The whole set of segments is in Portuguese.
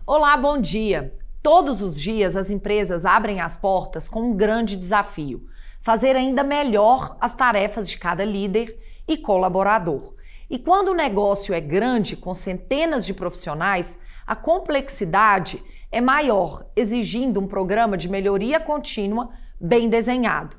Olá, bom dia! Todos os dias as empresas abrem as portas com um grande desafio: fazer ainda melhor as tarefas de cada líder e colaborador. E quando o negócio é grande, com centenas de profissionais, a complexidade é maior, exigindo um programa de melhoria contínua bem desenhado.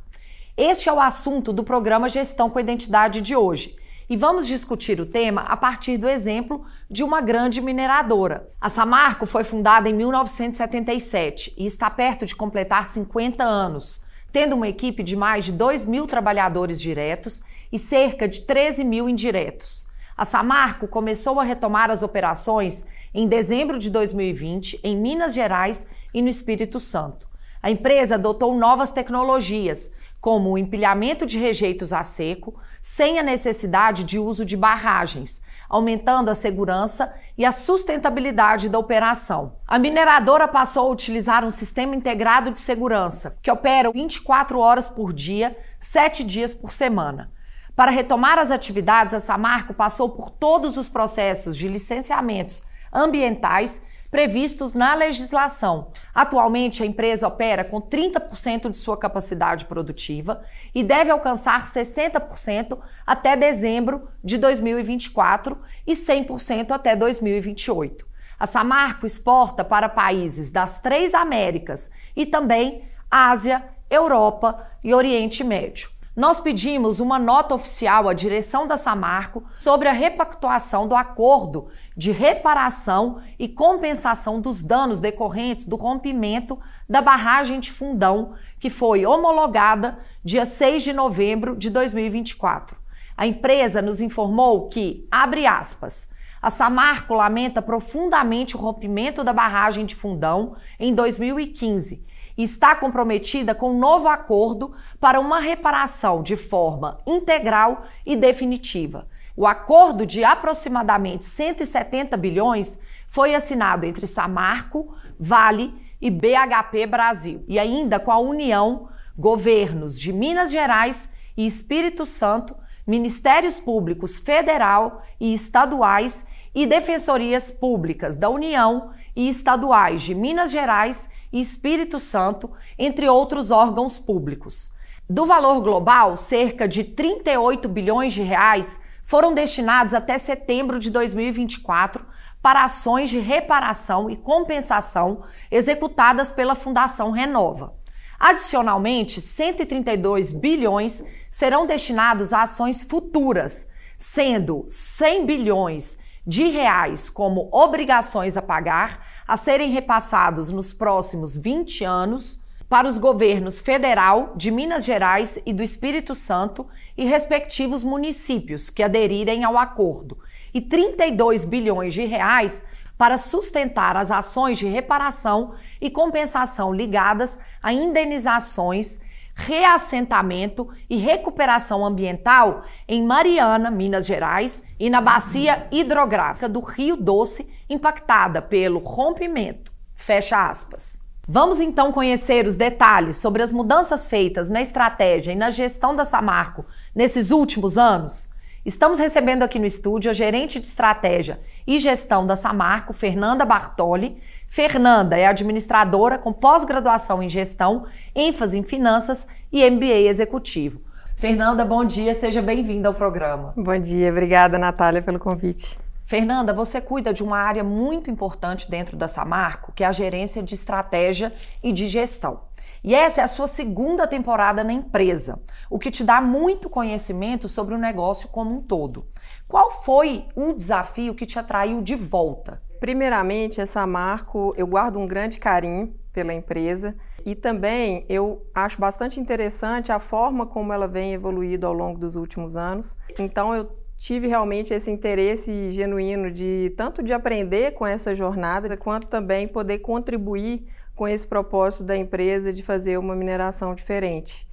Este é o assunto do programa Gestão com Identidade de hoje. E vamos discutir o tema a partir do exemplo de uma grande mineradora. A Samarco foi fundada em 1977 e está perto de completar 50 anos, tendo uma equipe de mais de 2.000 trabalhadores diretos e cerca de 13.000 indiretos. A Samarco começou a retomar as operações em dezembro de 2020 em Minas Gerais e no Espírito Santo. A empresa adotou novas tecnologias, como o empilhamento de rejeitos a seco, sem a necessidade de uso de barragens, aumentando a segurança e a sustentabilidade da operação. A mineradora passou a utilizar um sistema integrado de segurança, que opera 24 horas por dia, 7 dias por semana. Para retomar as atividades, a Samarco passou por todos os processos de licenciamentos ambientais previstos na legislação. Atualmente, a empresa opera com 30% de sua capacidade produtiva e deve alcançar 60% até dezembro de 2024 e 100% até 2028. A Samarco exporta para países das 3 Américas e também Ásia, Europa e Oriente Médio. Nós pedimos uma nota oficial à direção da Samarco sobre a repactuação do acordo de reparação e compensação dos danos decorrentes do rompimento da barragem de Fundão, que foi homologada dia 6 de novembro de 2024. A empresa nos informou que, abre aspas, a Samarco lamenta profundamente o rompimento da barragem de Fundão em 2015 e está comprometida com um novo acordo para uma reparação de forma integral e definitiva. O acordo de aproximadamente 170 bilhões foi assinado entre Samarco, Vale e BHP Brasil, e ainda com a União, governos de Minas Gerais e Espírito Santo, Ministérios Públicos Federal e Estaduais e Defensorias Públicas da União e estaduais de Minas Gerais e Espírito Santo, entre outros órgãos públicos. Do valor global, cerca de 38 bilhões de reais foram destinados até setembro de 2024 para ações de reparação e compensação executadas pela Fundação Renova. Adicionalmente, 132 bilhões serão destinados a ações futuras, sendo 100 bilhões de reais como obrigações a pagar, a serem repassados nos próximos 20 anos para os governos federal, de Minas Gerais e do Espírito Santo e respectivos municípios que aderirem ao acordo, e 32 bilhões de reais para sustentar as ações de reparação e compensação ligadas a indenizações, reassentamento e recuperação ambiental em Mariana, Minas Gerais, e na bacia hidrográfica do Rio Doce, impactada pelo rompimento. Fecha aspas. Vamos então conhecer os detalhes sobre as mudanças feitas na estratégia e na gestão da Samarco nesses últimos anos? Estamos recebendo aqui no estúdio a gerente de estratégia e gestão da Samarco, Fernanda Bartoli. Fernanda é administradora com pós-graduação em gestão, ênfase em finanças e MBA executivo. Fernanda, bom dia, seja bem-vinda ao programa. Bom dia, obrigada, Natália, pelo convite. Fernanda, você cuida de uma área muito importante dentro da Samarco, que é a gerência de estratégia e de gestão. E essa é a sua segunda temporada na empresa, o que te dá muito conhecimento sobre o negócio como um todo. Qual foi o desafio que te atraiu de volta? Primeiramente, a Samarco, eu guardo um grande carinho pela empresa e também eu acho bastante interessante a forma como ela vem evoluindo ao longo dos últimos anos. Então, eu tive realmente esse interesse genuíno de tanto de aprender com essa jornada, quanto também poder contribuir com esse propósito da empresa de fazer uma mineração diferente.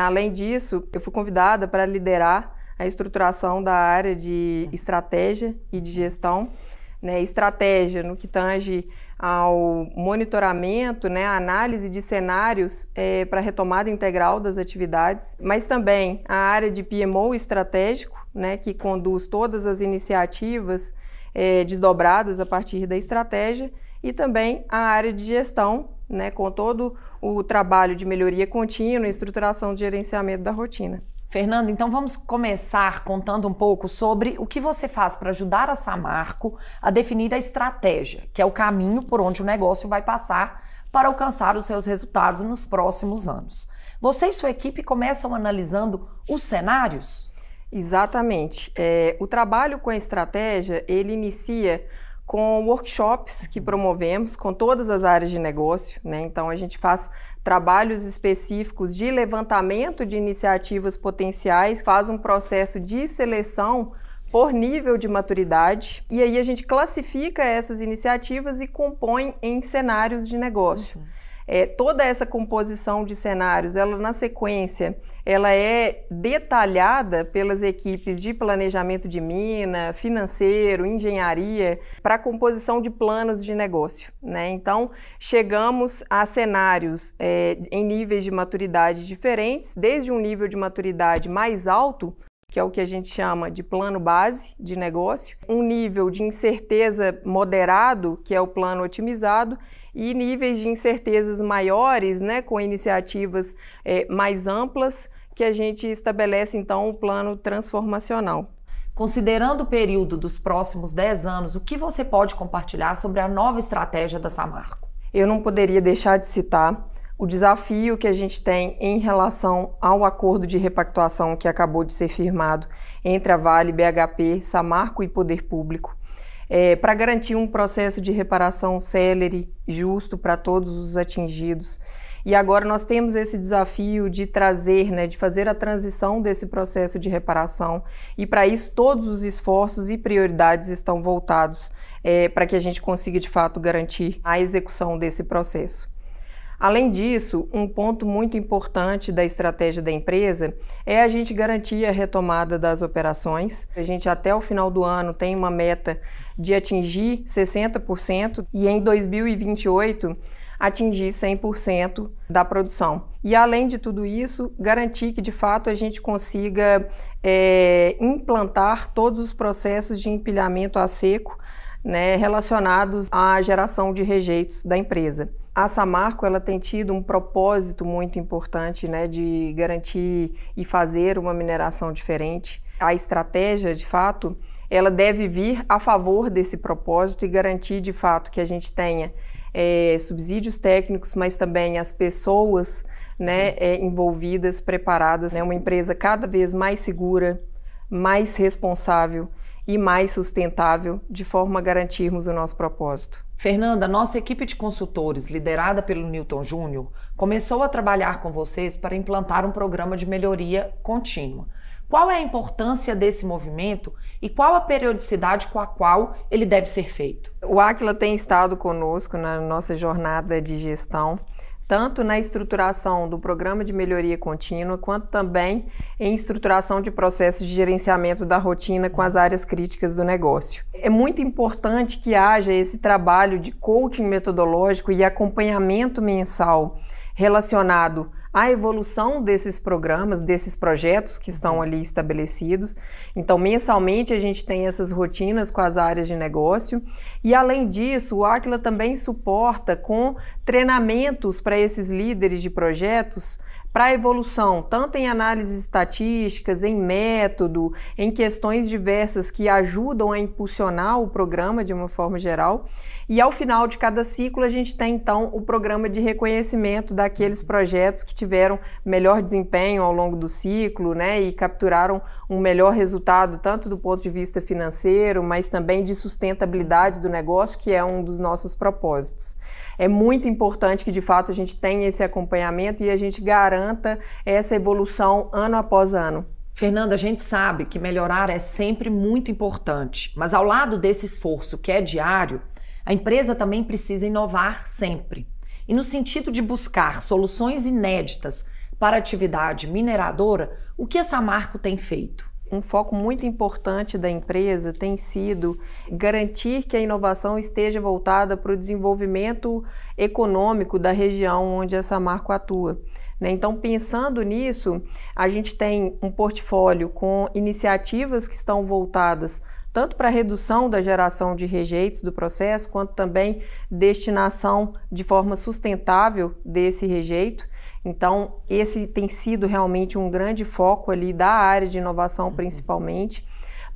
Além disso, eu fui convidada para liderar a estruturação da área de estratégia e de gestão. Estratégia no que tange ao monitoramento, a análise de cenários para a retomada integral das atividades, mas também a área de PMO estratégico, que conduz todas as iniciativas desdobradas a partir da estratégia, e também a área de gestão, né, com todo o trabalho de melhoria contínua e estruturação de gerenciamento da rotina. Fernanda, então vamos começar contando um pouco sobre o que você faz para ajudar a Samarco a definir a estratégia, que é o caminho por onde o negócio vai passar para alcançar os seus resultados nos próximos anos. Você e sua equipe começam analisando os cenários? Exatamente. O trabalho com a estratégia, ele inicia com workshops que promovemos com todas as áreas de negócio, né? Então a gente faz trabalhos específicos de levantamento de iniciativas potenciais, faz um processo de seleção por nível de maturidade e aí a gente classifica essas iniciativas e compõe em cenários de negócio. Toda essa composição de cenários, ela na sequência, ela é detalhada pelas equipes de planejamento de mina, financeiro, engenharia, para a composição de planos de negócio, né? Então, chegamos a cenários em níveis de maturidade diferentes, desde um nível de maturidade mais alto, que é o que a gente chama de plano base de negócio, um nível de incerteza moderado, que é o plano otimizado, e níveis de incertezas maiores, né, com iniciativas mais amplas, que a gente estabelece então o plano transformacional. Considerando o período dos próximos 10 anos, o que você pode compartilhar sobre a nova estratégia da Samarco? Eu não poderia deixar de citar o desafio que a gente tem em relação ao acordo de repactuação que acabou de ser firmado entre a Vale, BHP, Samarco e Poder Público, para garantir um processo de reparação célere, justo para todos os atingidos. E agora nós temos esse desafio de trazer, né, de fazer a transição desse processo de reparação e para isso todos os esforços e prioridades estão voltados para que a gente consiga de fato garantir a execução desse processo. Além disso, um ponto muito importante da estratégia da empresa é a gente garantir a retomada das operações. A gente até o final do ano tem uma meta de atingir 60% e em 2028 atingir 100% da produção. E além de tudo isso, garantir que de fato a gente consiga implantar todos os processos de empilhamento a seco, né, relacionados à geração de rejeitos da empresa. A Samarco ela tem tido um propósito muito importante, né, de garantir e fazer uma mineração diferente. A estratégia, de fato, ela deve vir a favor desse propósito e garantir, de fato, que a gente tenha subsídios técnicos, mas também as pessoas, né, envolvidas, preparadas, né, uma empresa cada vez mais segura, mais responsável e mais sustentável, de forma a garantirmos o nosso propósito. Fernanda, nossa equipe de consultores, liderada pelo Newton Júnior, começou a trabalhar com vocês para implantar um programa de melhoria contínua. Qual é a importância desse movimento e qual a periodicidade com a qual ele deve ser feito? O Aquila tem estado conosco na nossa jornada de gestão, tanto na estruturação do programa de melhoria contínua, quanto também em estruturação de processos de gerenciamento da rotina com as áreas críticas do negócio. É muito importante que haja esse trabalho de coaching metodológico e acompanhamento mensal relacionado à evolução desses programas, desses projetos que estão ali estabelecidos. Então, mensalmente, a gente tem essas rotinas com as áreas de negócio e, além disso, o Aquila também suporta com treinamentos para esses líderes de projetos para a evolução, tanto em análises estatísticas, em método, em questões diversas que ajudam a impulsionar o programa de uma forma geral. E ao final de cada ciclo a gente tem então o programa de reconhecimento daqueles projetos que tiveram melhor desempenho ao longo do ciclo, né, e capturaram um melhor resultado tanto do ponto de vista financeiro, mas também de sustentabilidade do negócio, que é um dos nossos propósitos. É muito importante que de fato a gente tenha esse acompanhamento e a gente garanta essa evolução ano após ano. Fernanda, a gente sabe que melhorar é sempre muito importante, mas ao lado desse esforço que é diário, a empresa também precisa inovar sempre. E no sentido de buscar soluções inéditas para a atividade mineradora, o que a Samarco tem feito? Um foco muito importante da empresa tem sido garantir que a inovação esteja voltada para o desenvolvimento econômico da região onde a Samarco atua. Então, pensando nisso, a gente tem um portfólio com iniciativas que estão voltadas tanto para redução da geração de rejeitos do processo, quanto também destinação de forma sustentável desse rejeito. Então, esse tem sido realmente um grande foco ali da área de inovação, principalmente.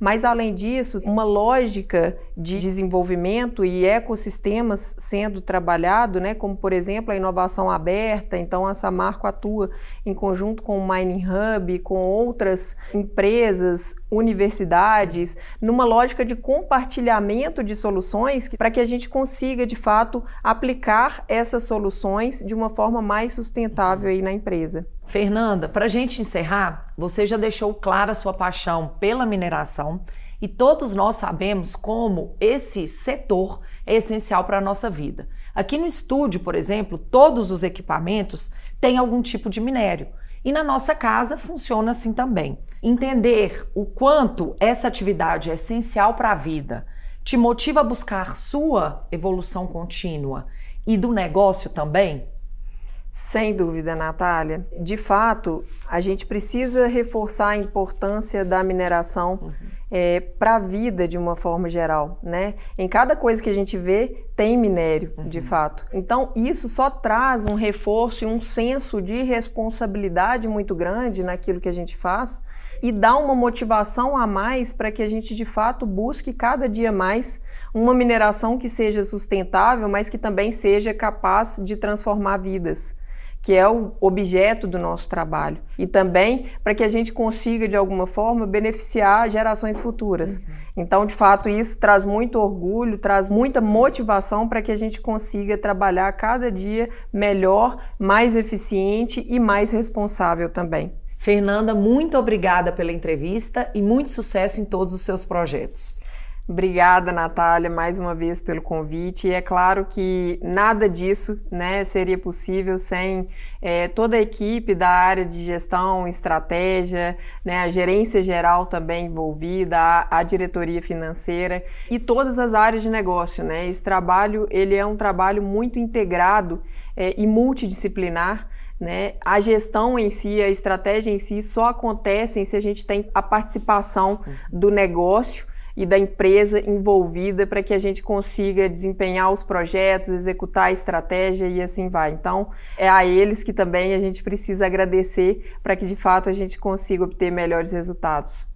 Mas, além disso, uma lógica de desenvolvimento e ecossistemas sendo trabalhado, né, como, por exemplo, a inovação aberta. Então, a Samarco atua em conjunto com o Mining Hub, com outras empresas, universidades, numa lógica de compartilhamento de soluções para que a gente consiga, de fato, aplicar essas soluções de uma forma mais sustentável aí na empresa. Fernanda, para a gente encerrar, você já deixou clara a sua paixão pela mineração e todos nós sabemos como esse setor é essencial para a nossa vida. Aqui no estúdio, por exemplo, todos os equipamentos têm algum tipo de minério e na nossa casa funciona assim também. Entender o quanto essa atividade é essencial para a vida te motiva a buscar sua evolução contínua e do negócio também? Sem dúvida, Natália. De fato, a gente precisa reforçar a importância da mineração para a vida de uma forma geral, né? Em cada coisa que a gente vê, tem minério, de fato. Então, isso só traz um reforço e um senso de responsabilidade muito grande naquilo que a gente faz e dá uma motivação a mais para que a gente, de fato, busque cada dia mais uma mineração que seja sustentável, mas que também seja capaz de transformar vidas, que é o objeto do nosso trabalho. E também para que a gente consiga, de alguma forma, beneficiar gerações futuras. Então, de fato, isso traz muito orgulho, traz muita motivação para que a gente consiga trabalhar cada dia melhor, mais eficiente e mais responsável também. Fernanda, muito obrigada pela entrevista e muito sucesso em todos os seus projetos. Obrigada, Natália, mais uma vez pelo convite. E é claro que nada disso, né, seria possível sem toda a equipe da área de gestão, estratégia, né, a gerência geral também envolvida, a diretoria financeira e todas as áreas de negócio, né? Esse trabalho, ele é um trabalho muito integrado e multidisciplinar. Né? A gestão em si, a estratégia em si só acontecem se a gente tem a participação do negócio e da empresa envolvida para que a gente consiga desempenhar os projetos, executar a estratégia e assim vai. Então, é a eles que também a gente precisa agradecer para que de fato a gente consiga obter melhores resultados.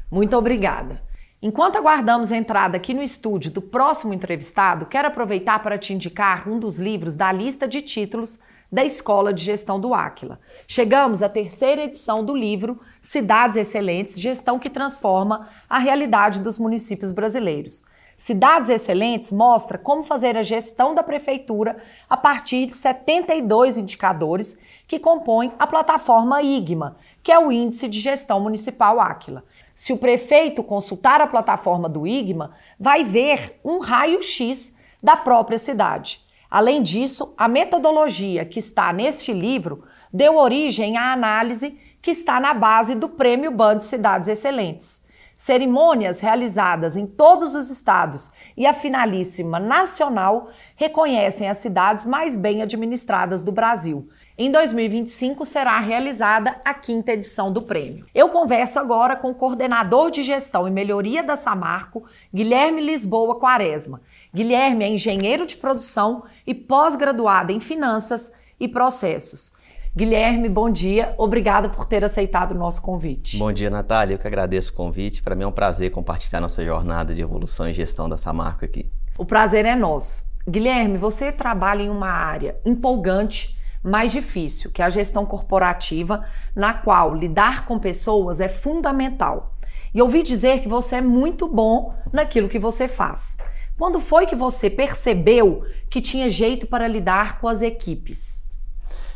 Muito obrigada. Enquanto aguardamos a entrada aqui no estúdio do próximo entrevistado, quero aproveitar para te indicar um dos livros da lista de títulos da Escola de Gestão do Áquila. Chegamos à 3ª edição do livro Cidades Excelentes, Gestão que Transforma a Realidade dos Municípios Brasileiros. Cidades Excelentes mostra como fazer a gestão da prefeitura a partir de 72 indicadores que compõem a plataforma IGMA, que é o Índice de Gestão Municipal Áquila. Se o prefeito consultar a plataforma do IGMA, vai ver um raio-x da própria cidade. Além disso, a metodologia que está neste livro deu origem à análise que está na base do Prêmio Band Cidades Excelentes. Cerimônias realizadas em todos os estados e a finalíssima nacional reconhecem as cidades mais bem administradas do Brasil. Em 2025 será realizada a 5ª edição do prêmio. Eu converso agora com o coordenador de gestão e melhoria da Samarco, Guilherme Lisboa Quaresma. Guilherme é engenheiro de produção e pós-graduado em finanças e processos. Guilherme, bom dia. Obrigada por ter aceitado o nosso convite. Bom dia, Natália. Eu que agradeço o convite. Para mim é um prazer compartilhar nossa jornada de evolução e gestão da Samarco aqui. O prazer é nosso. Guilherme, você trabalha em uma área empolgante, mais difícil, que é a gestão corporativa, na qual lidar com pessoas é fundamental. E ouvi dizer que você é muito bom naquilo que você faz. Quando foi que você percebeu que tinha jeito para lidar com as equipes?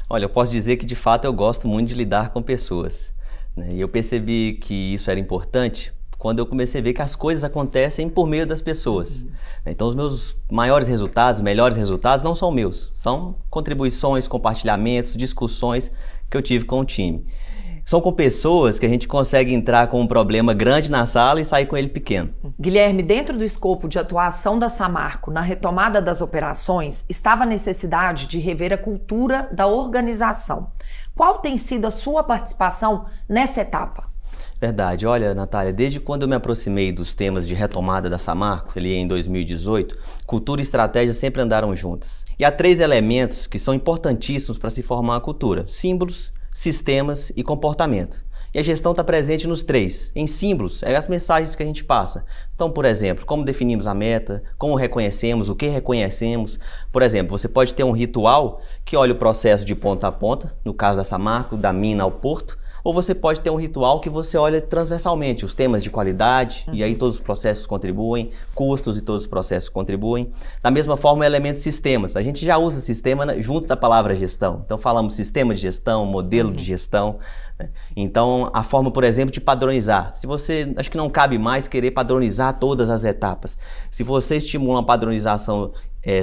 Olha, eu posso dizer que de fato eu gosto muito de lidar com pessoas, né? E eu percebi que isso era importante quando eu comecei a ver que as coisas acontecem por meio das pessoas. Então os meus maiores resultados, melhores resultados não são meus, são contribuições, compartilhamentos, discussões que eu tive com o time. São com pessoas que a gente consegue entrar com um problema grande na sala e sair com ele pequeno. Guilherme, dentro do escopo de atuação da Samarco na retomada das operações, estava a necessidade de rever a cultura da organização. Qual tem sido a sua participação nessa etapa? Verdade. Olha, Natália, desde quando eu me aproximei dos temas de retomada da Samarco, ali em 2018, cultura e estratégia sempre andaram juntas. E há 3 elementos que são importantíssimos para se formar a cultura: símbolos, sistemas e comportamento. E a gestão está presente nos 3. Em símbolos, é as mensagens que a gente passa. Então, por exemplo, como definimos a meta, como reconhecemos, o que reconhecemos. Por exemplo, você pode ter um ritual que olha o processo de ponta a ponta, no caso da Samarco, da mina ao porto, ou você pode ter um ritual que você olha transversalmente, os temas de qualidade, e aí todos os processos contribuem, custos e todos os processos contribuem. Da mesma forma, o elemento sistemas. A gente já usa sistema junto da palavra gestão. Então, falamos sistema de gestão, modelo de gestão. Né? Então, a forma, por exemplo, de padronizar. Se você, acho que não cabe mais querer padronizar todas as etapas. Se você estimula uma padronização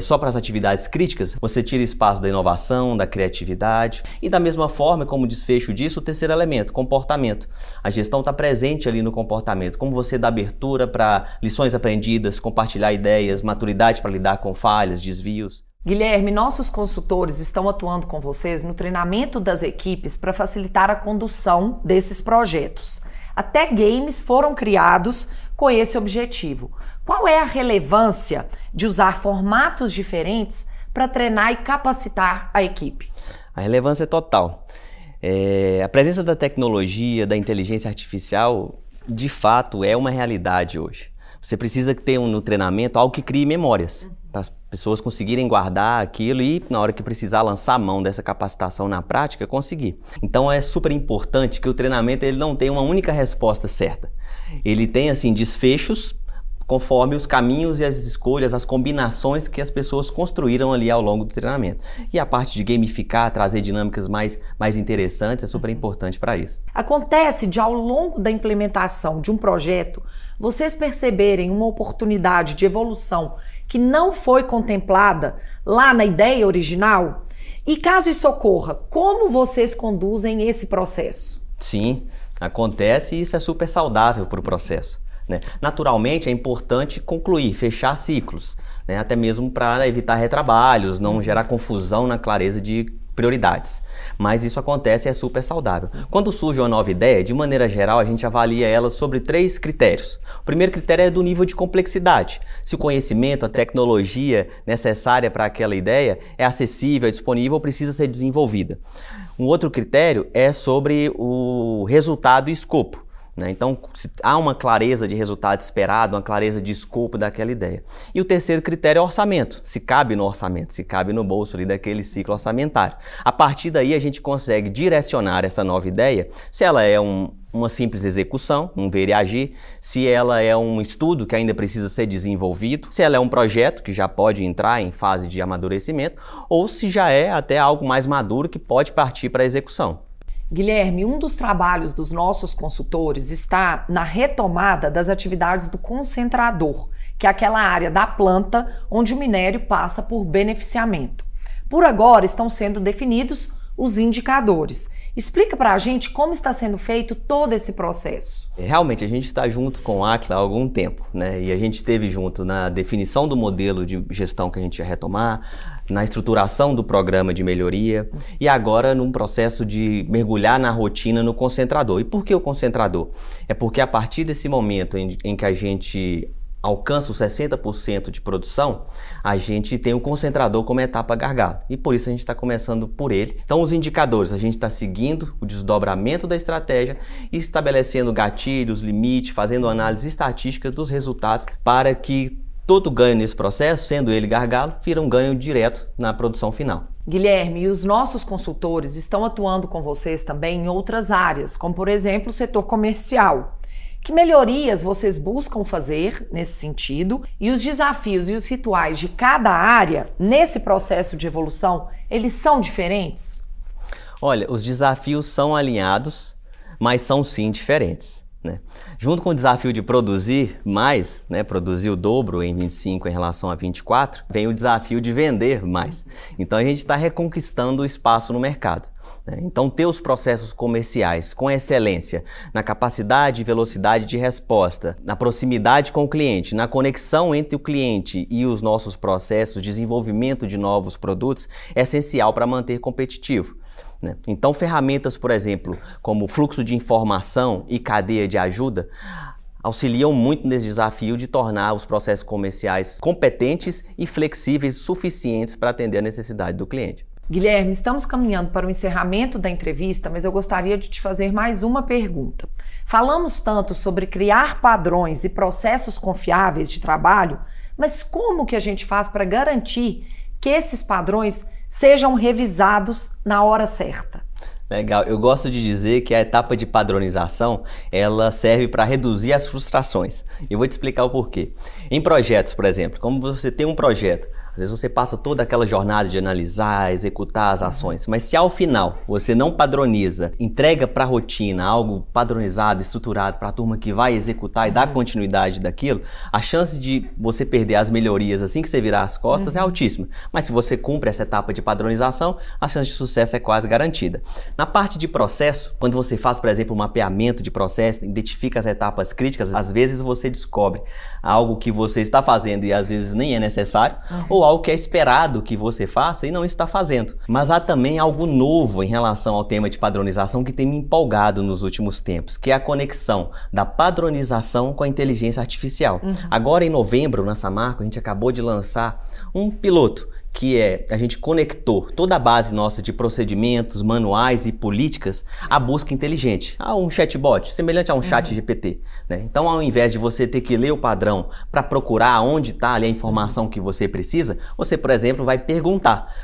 só para as atividades críticas, você tira espaço da inovação, da criatividade. E da mesma forma, como desfecho disso, o terceiro elemento, comportamento. A gestão está presente ali no comportamento. Como você dá abertura para lições aprendidas, compartilhar ideias, maturidade para lidar com falhas, desvios. Guilherme, nossos consultores estão atuando com vocês no treinamento das equipes para facilitar a condução desses projetos. Até games foram criados com esse objetivo. Qual é a relevância de usar formatos diferentes para treinar e capacitar a equipe? A relevância é total. A presença da tecnologia, da inteligência artificial, de fato, é uma realidade hoje. Você precisa ter no treinamento algo que crie memórias, para as pessoas conseguirem guardar aquilo e, na hora que precisar lançar a mão dessa capacitação na prática, conseguir. Então é super importante que o treinamento ele não tenha uma única resposta certa. Ele tem, assim, desfechos conforme os caminhos e as escolhas, as combinações que as pessoas construíram ali ao longo do treinamento. E a parte de gamificar, trazer dinâmicas mais interessantes é super importante para isso. Acontece de, ao longo da implementação de um projeto, vocês perceberem uma oportunidade de evolução que não foi contemplada lá na ideia original? E caso isso ocorra, como vocês conduzem esse processo? Sim, acontece e isso é super saudável para o processo. Naturalmente é importante concluir, fechar ciclos, até mesmo para evitar retrabalhos, não gerar confusão na clareza de prioridades. Mas isso acontece e é super saudável. Quando surge uma nova ideia, de maneira geral, a gente avalia ela sobre 3 critérios. O primeiro critério é do nível de complexidade. Se o conhecimento, a tecnologia necessária para aquela ideia é acessível, é disponível ou precisa ser desenvolvida. Um outro critério é sobre o resultado e escopo. Então, se há uma clareza de resultado esperado, uma clareza de escopo daquela ideia. E o terceiro critério é orçamento, se cabe no orçamento, se cabe no bolso ali daquele ciclo orçamentário. A partir daí a gente consegue direcionar essa nova ideia, se ela é uma simples execução, um ver e agir, se ela é um estudo que ainda precisa ser desenvolvido, se ela é um projeto que já pode entrar em fase de amadurecimento, ou se já é até algo mais maduro que pode partir para a execução. Guilherme, um dos trabalhos dos nossos consultores está na retomada das atividades do concentrador, que é aquela área da planta onde o minério passa por beneficiamento. Por agora estão sendo definidos os indicadores. Explica para a gente como está sendo feito todo esse processo. Realmente, a gente está junto com a Aquila há algum tempo, E a gente esteve junto na definição do modelo de gestão que a gente ia retomar, na estruturação do programa de melhoria e agora num processo de mergulhar na rotina no concentrador. E por que o concentrador? É porque a partir desse momento em que a gente alcança os 60% de produção, a gente tem o concentrador como etapa gargalo. E por isso a gente está começando por ele. Então os indicadores, a gente está seguindo o desdobramento da estratégia e estabelecendo gatilhos, limites, fazendo análise estatística dos resultados para que todo ganho nesse processo, sendo ele gargalo, vira um ganho direto na produção final. Guilherme, e os nossos consultores estão atuando com vocês também em outras áreas, como por exemplo o setor comercial. Que melhorias vocês buscam fazer nesse sentido e os desafios e os rituais de cada área nesse processo de evolução, eles são diferentes? Olha, os desafios são alinhados, mas são sim diferentes. Junto com o desafio de produzir mais, produzir o dobro em 25 em relação a 24, vem o desafio de vender mais. Então a gente está reconquistando o espaço no mercado. Então ter os processos comerciais com excelência, na capacidade e velocidade de resposta, na proximidade com o cliente, na conexão entre o cliente e os nossos processos, desenvolvimento de novos produtos, é essencial para manter competitivo. né? Então, ferramentas, por exemplo, como fluxo de informação e cadeia de ajuda, auxiliam muito nesse desafio de tornar os processos comerciais competentes e flexíveis suficientes para atender a necessidade do cliente. Guilherme, estamos caminhando para o encerramento da entrevista, mas eu gostaria de te fazer mais uma pergunta. Falamos tanto sobre criar padrões e processos confiáveis de trabalho, mas como que a gente faz para garantir que esses padrões sejam revisados na hora certa? Legal, eu gosto de dizer que a etapa de padronização, ela serve para reduzir as frustrações. Eu vou te explicar o porquê. Em projetos, por exemplo, como você tem um projeto, às vezes você passa toda aquela jornada de analisar, executar as ações, mas se ao final você não padroniza, entrega para a rotina algo padronizado, estruturado para a turma que vai executar e dar continuidade daquilo, a chance de você perder as melhorias assim que você virar as costas é altíssima. Mas se você cumpre essa etapa de padronização, a chance de sucesso é quase garantida. Na parte de processo, quando você faz, por exemplo, um mapeamento de processo, identifica as etapas críticas, às vezes você descobre algo que você está fazendo e às vezes nem é necessário, ou algo que é esperado que você faça e não está fazendo. Mas há também algo novo em relação ao tema de padronização que tem me empolgado nos últimos tempos, que é a conexão da padronização com a inteligência artificial. Agora em novembro, na Samarco, a gente acabou de lançar um piloto, que é, a gente conectou toda a base nossa de procedimentos, manuais e políticas à busca inteligente, a um chatbot, semelhante a um chat GPT, né? Então, ao invés de você ter que ler o padrão para procurar onde está ali a informação que você precisa, você, por exemplo, vai perguntar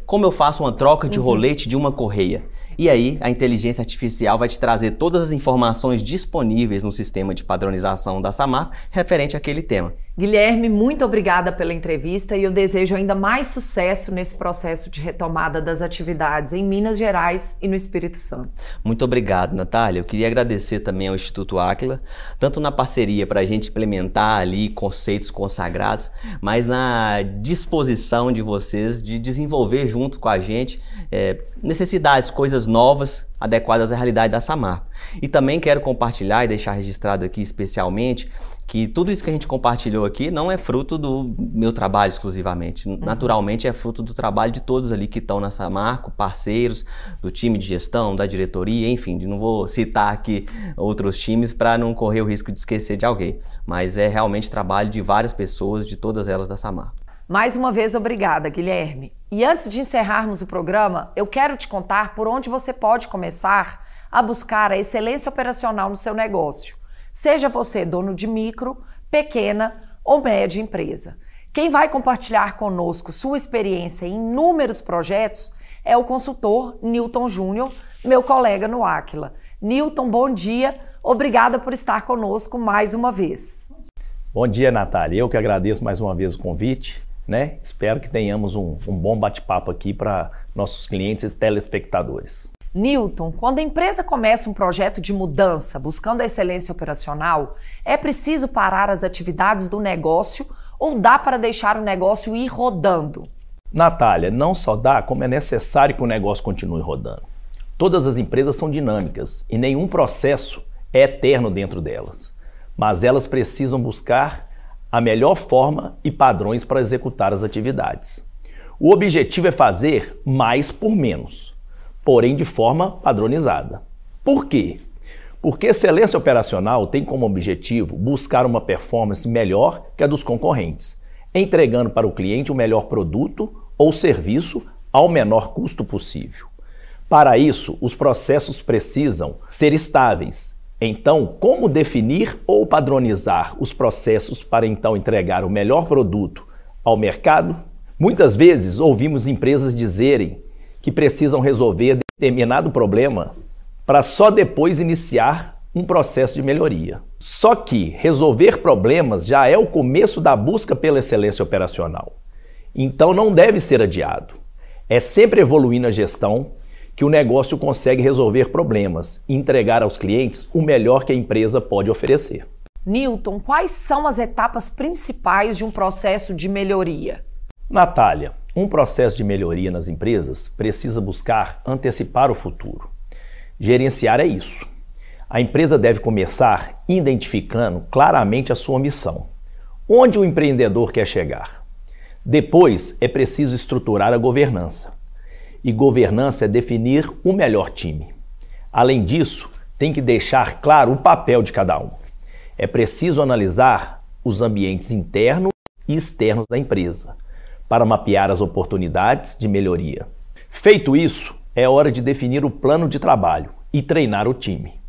como eu faço uma troca de rolete de uma correia? E aí, a inteligência artificial vai te trazer todas as informações disponíveis no sistema de padronização da Samarco referente àquele tema. Guilherme, muito obrigada pela entrevista e eu desejo ainda mais sucesso nesse processo de retomada das atividades em Minas Gerais e no Espírito Santo. Muito obrigado, Natália. Eu queria agradecer também ao Instituto Áquila, tanto na parceria para a gente implementar ali conceitos consagrados, mas na disposição de vocês de desenvolver junto com a gente necessidades, coisas novas, adequadas à realidade da Samarco. E também quero compartilhar e deixar registrado aqui especialmente que tudo isso que a gente compartilhou aqui não é fruto do meu trabalho exclusivamente. Naturalmente é fruto do trabalho de todos ali que estão na Samarco, parceiros, do time de gestão, da diretoria, enfim, não vou citar aqui outros times para não correr o risco de esquecer de alguém. Mas é realmente trabalho de várias pessoas, de todas elas da Samarco. Mais uma vez, obrigada, Guilherme. E antes de encerrarmos o programa, eu quero te contar por onde você pode começar a buscar a excelência operacional no seu negócio. Seja você dono de micro, pequena ou média empresa. Quem vai compartilhar conosco sua experiência em inúmeros projetos é o consultor Newton Júnior, meu colega no Áquila. Newton, bom dia. Obrigada por estar conosco mais uma vez. Bom dia, Natália. Eu que agradeço mais uma vez o convite, né? Espero que tenhamos um bom bate-papo aqui para nossos clientes e telespectadores. Newton, quando a empresa começa um projeto de mudança buscando a excelência operacional, é preciso parar as atividades do negócio ou dá para deixar o negócio ir rodando? Natália, não só dá, como é necessário que o negócio continue rodando. Todas as empresas são dinâmicas e nenhum processo é eterno dentro delas, mas elas precisam buscar a melhor forma e padrões para executar as atividades. O objetivo é fazer mais por menos, porém de forma padronizada. Por quê? Porque excelência operacional tem como objetivo buscar uma performance melhor que a dos concorrentes, entregando para o cliente o melhor produto ou serviço ao menor custo possível. Para isso, os processos precisam ser estáveis. Então, como definir ou padronizar os processos para então entregar o melhor produto ao mercado? Muitas vezes ouvimos empresas dizerem que precisam resolver determinado problema para só depois iniciar um processo de melhoria. Só que resolver problemas já é o começo da busca pela excelência operacional. Então não deve ser adiado. É sempre evoluir na gestão que o negócio consegue resolver problemas e entregar aos clientes o melhor que a empresa pode oferecer. Newton, quais são as etapas principais de um processo de melhoria? Natália, um processo de melhoria nas empresas precisa buscar antecipar o futuro. Gerenciar é isso. A empresa deve começar identificando claramente a sua missão, onde o empreendedor quer chegar. Depois, é preciso estruturar a governança. e governança é definir o melhor time. Além disso, tem que deixar claro o papel de cada um. É preciso analisar os ambientes internos e externos da empresa, para mapear as oportunidades de melhoria. Feito isso, é hora de definir o plano de trabalho e treinar o time.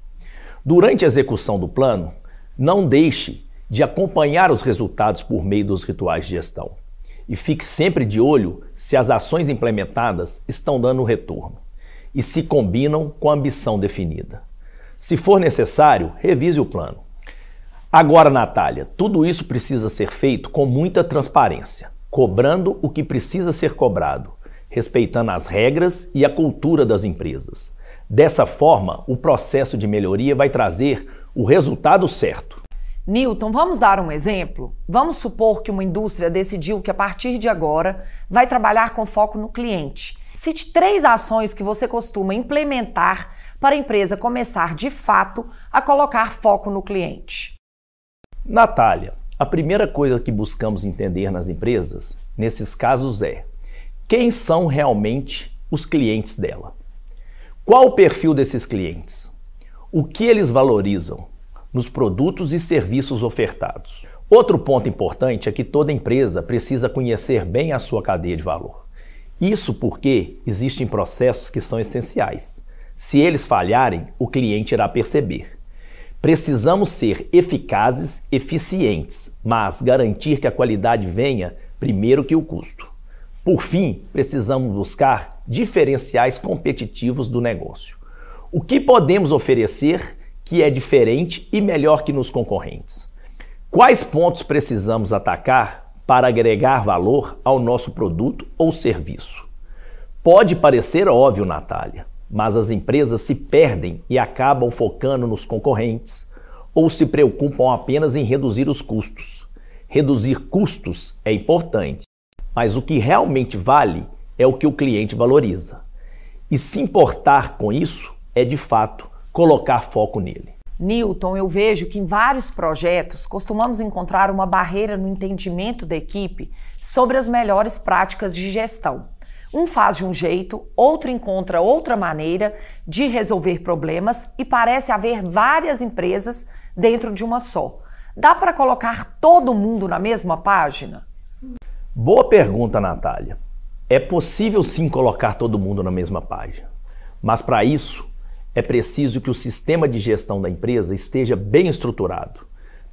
Durante a execução do plano, não deixe de acompanhar os resultados por meio dos rituais de gestão. E fique sempre de olho se as ações implementadas estão dando retorno e se combinam com a ambição definida. Se for necessário, revise o plano. Agora, Natália, tudo isso precisa ser feito com muita transparência, cobrando o que precisa ser cobrado, respeitando as regras e a cultura das empresas. Dessa forma, o processo de melhoria vai trazer o resultado certo. Newton, vamos dar um exemplo? Vamos supor que uma indústria decidiu que a partir de agora vai trabalhar com foco no cliente. Cite 3 ações que você costuma implementar para a empresa começar de fato a colocar foco no cliente. Natália, a primeira coisa que buscamos entender nas empresas, nesses casos, é quem são realmente os clientes dela. Qual o perfil desses clientes? O que eles valorizam nos produtos e serviços ofertados? Outro ponto importante é que toda empresa precisa conhecer bem a sua cadeia de valor. Isso porque existem processos que são essenciais. Se eles falharem, o cliente irá perceber. Precisamos ser eficazes, eficientes, mas garantir que a qualidade venha primeiro que o custo. Por fim, precisamos buscar diferenciais competitivos do negócio. O que podemos oferecer que é diferente e melhor que nos concorrentes? Quais pontos precisamos atacar para agregar valor ao nosso produto ou serviço? Pode parecer óbvio, Natália, mas as empresas se perdem e acabam focando nos concorrentes ou se preocupam apenas em reduzir os custos. Reduzir custos é importante, mas o que realmente vale é o que o cliente valoriza. E se importar com isso é, de fato, colocar foco nele. Newton, eu vejo que em vários projetos costumamos encontrar uma barreira no entendimento da equipe sobre as melhores práticas de gestão. Um faz de um jeito, outro encontra outra maneira de resolver problemas e parece haver várias empresas dentro de uma só. Dá para colocar todo mundo na mesma página? Boa pergunta, Natália. É possível sim colocar todo mundo na mesma página, mas para isso é preciso que o sistema de gestão da empresa esteja bem estruturado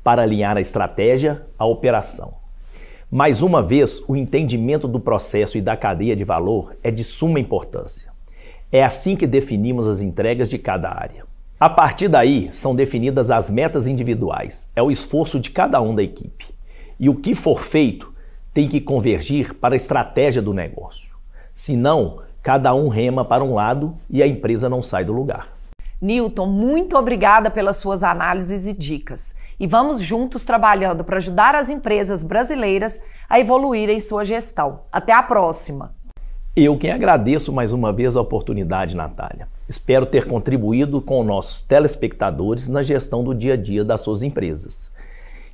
para alinhar a estratégia à operação. Mais uma vez, o entendimento do processo e da cadeia de valor é de suma importância. É assim que definimos as entregas de cada área. A partir daí, são definidas as metas individuais, é o esforço de cada um da equipe. E o que for feito tem que convergir para a estratégia do negócio. Senão, cada um rema para um lado e a empresa não sai do lugar. Newton, muito obrigada pelas suas análises e dicas. E vamos juntos trabalhando para ajudar as empresas brasileiras a evoluírem sua gestão. Até a próxima! Eu quem agradeço mais uma vez a oportunidade, Natália. Espero ter contribuído com nossos telespectadores na gestão do dia a dia das suas empresas.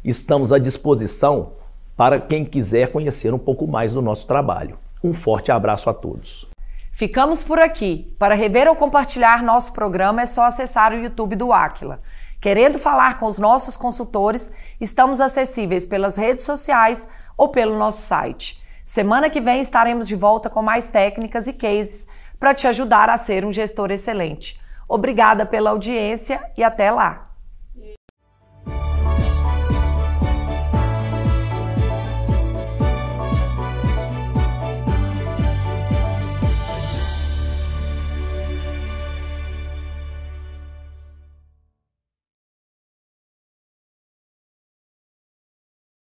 Estamos à disposição para quem quiser conhecer um pouco mais do nosso trabalho. Um forte abraço a todos. Ficamos por aqui. Para rever ou compartilhar nosso programa é só acessar o YouTube do Aquila. Querendo falar com os nossos consultores, estamos acessíveis pelas redes sociais ou pelo nosso site. Semana que vem estaremos de volta com mais técnicas e cases para te ajudar a ser um gestor excelente. Obrigada pela audiência e até lá!